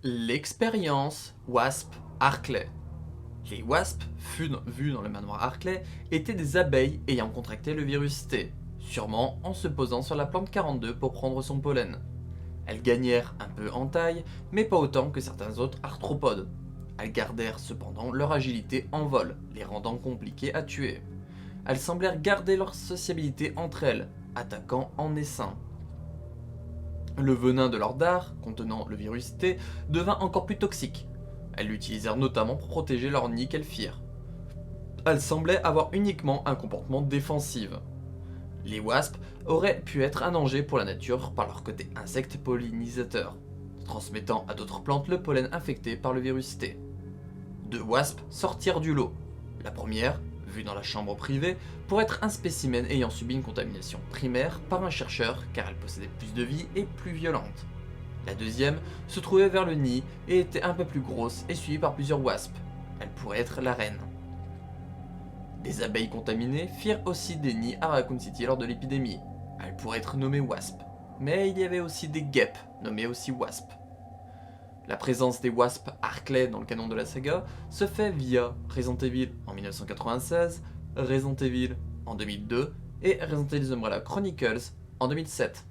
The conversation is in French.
L'expérience Wasp Harkley. Les wasps, vus dans le manoir Harkley, étaient des abeilles ayant contracté le virus T, sûrement en se posant sur la plante 42 pour prendre son pollen. Elles gagnèrent un peu en taille, mais pas autant que certains autres arthropodes. Elles gardèrent cependant leur agilité en vol, les rendant compliquées à tuer. Elles semblèrent garder leur sociabilité entre elles, attaquant en essaim. Le venin de leur dard, contenant le virus T, devint encore plus toxique. Elles l'utilisèrent notamment pour protéger leur nid qu'elles firent. Elles semblaient avoir uniquement un comportement défensif. Les wasps auraient pu être un danger pour la nature par leur côté insecte pollinisateur, transmettant à d'autres plantes le pollen infecté par le virus T. Deux wasps sortirent du lot. La première, vue dans la chambre privée, pour être un spécimen ayant subi une contamination primaire par un chercheur car elle possédait plus de vie et plus violente. La deuxième se trouvait vers le nid et était un peu plus grosse et suivie par plusieurs wasps. Elle pourrait être la reine. Des abeilles contaminées firent aussi des nids à Raccoon City lors de l'épidémie. Elles pourraient être nommées wasps. Mais il y avait aussi des guêpes, nommées aussi wasps. La présence des wasps Harkley dans le canon de la saga se fait via Resident Evil en 1996, Resident Evil en 2002 et Resident Evil The Umbrella Chronicles en 2007.